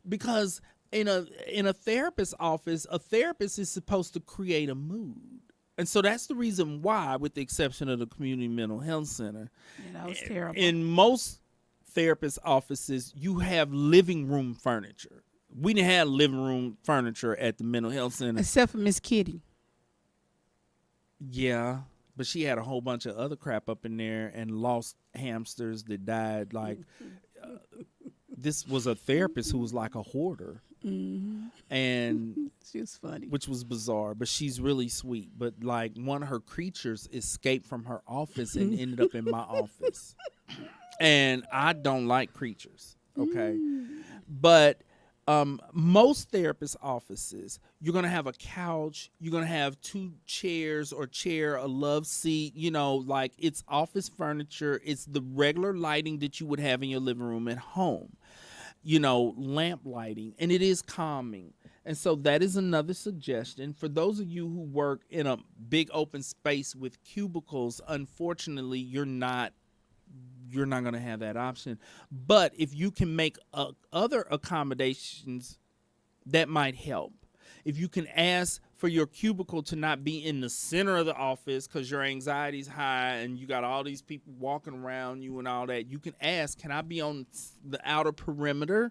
because in a therapist's office, a therapist is supposed to create a mood. And so that's the reason why, with the exception of the community mental health center, That was terrible. in most therapist offices, you have living room furniture. We didn't have living room furniture at the mental health center. Except for Miss Kitty. Yeah, but she had a whole bunch of other crap up in there and lost hamsters that died. Like, this was a therapist who was like a hoarder. And She was funny. which was bizarre, but she's really sweet. But like one of her creatures escaped from her office and ended up in my office. And I don't like creatures, okay? But most therapist offices, you're going to have a couch, you're going to have 2 chairs or chair, a love seat, like it's office furniture. It's the regular lighting that you would have in your living room at home. Lamp lighting, and it is calming. And so that is another suggestion. For those of you who work in a big open space with cubicles, unfortunately, you're not going to have that option. But if you can make other accommodations, that might help. If you can ask for your cubicle to not be in the center of the office because your anxiety's high and you got all these people walking around you and all that, you can ask, can I be on the outer perimeter?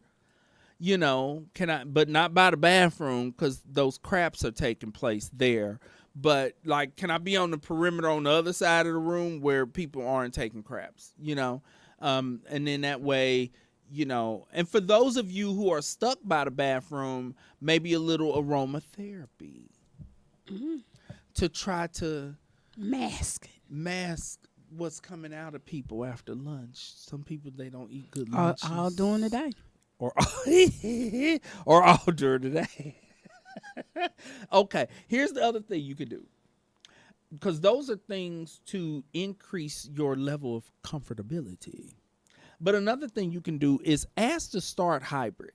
But not by the bathroom because those craps are taking place there. But like, can I be on the perimeter on the other side of the room where people aren't taking craps, and then that way, and for those of you who are stuck by the bathroom, maybe a little aromatherapy to try to mask what's coming out of people after lunch. Some people, they don't eat good lunch. all during the day. Or all during the day. Okay, here's the other thing you could do. Because those are things to increase your level of comfortability. But another thing you can do is ask to start hybrid.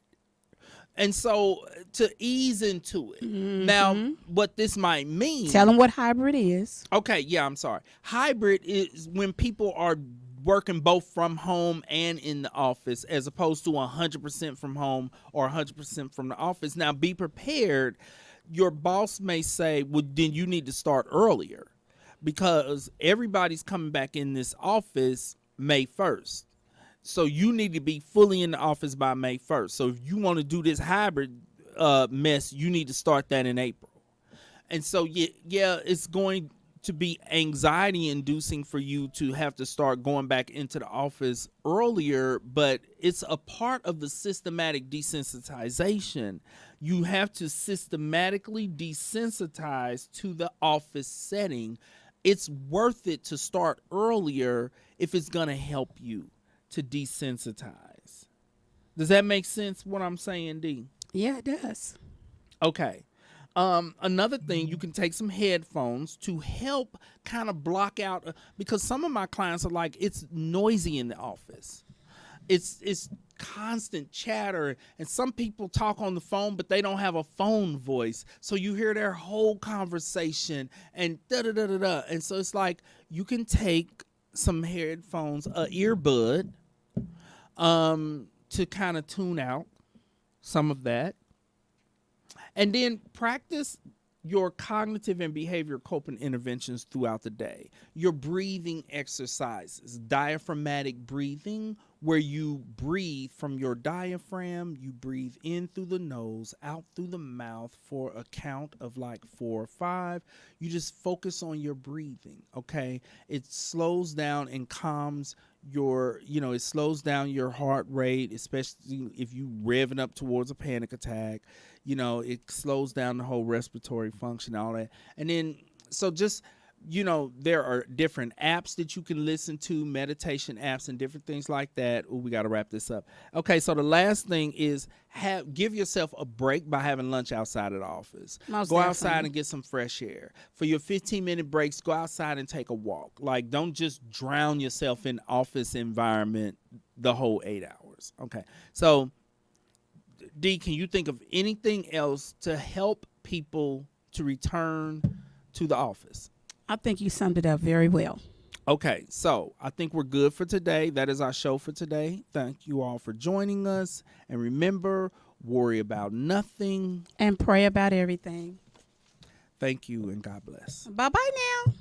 And so to ease into it. Now, what this might mean. Tell them what hybrid is. Okay, yeah, I'm sorry. Hybrid is when people are working both from home and in the office as opposed to 100% from home or 100% from the office. Now, be prepared. Your boss may say, well, then you need to start earlier because everybody's coming back in this office May 1st. So you need to be fully in the office by May 1st. So if you want to do this hybrid mess, you need to start that in April. And so, yeah, it's going to be anxiety inducing for you to have to start going back into the office earlier, but it's a part of the systematic desensitization. You have to systematically desensitize to the office setting. It's worth it to start earlier if it's going to help you to desensitize. Does that make sense what I'm saying, D? Yeah, it does. Okay. Another thing, you can take some headphones to help kind of block out, because some of my clients are like, it's noisy in the office. It's constant chatter, and some people talk on the phone, but they don't have a phone voice. So you hear their whole conversation and da-da-da-da-da. And so it's like, you can take some headphones, earbud, to kind of tune out some of that. And then practice your cognitive and behavior coping interventions throughout the day. Your breathing exercises, diaphragmatic breathing, where you breathe from your diaphragm, you breathe in through the nose, out through the mouth for a count of like 4 or 5. You just focus on your breathing, okay? It slows down and calms your, it slows down your heart rate, especially if you revving up towards a panic attack. It slows down the whole respiratory function, all that. And then, so just, there are different apps that you can listen to, meditation apps and different things like that. Oh, we got to wrap this up. Okay, so the last thing is give yourself a break by having lunch outside of the office. Go outside and get some fresh air. For your 15-minute breaks, go outside and take a walk. Like, don't just drown yourself in office environment the whole 8 hours. hours. Okay. So, D, can you think of anything else to help people to return to the office? I think you summed it up very well. Okay, so I think we're good for today. That is our show for today. Thank you all for joining us. And remember, worry about nothing. And pray about everything. Thank you and God bless. Bye-bye now.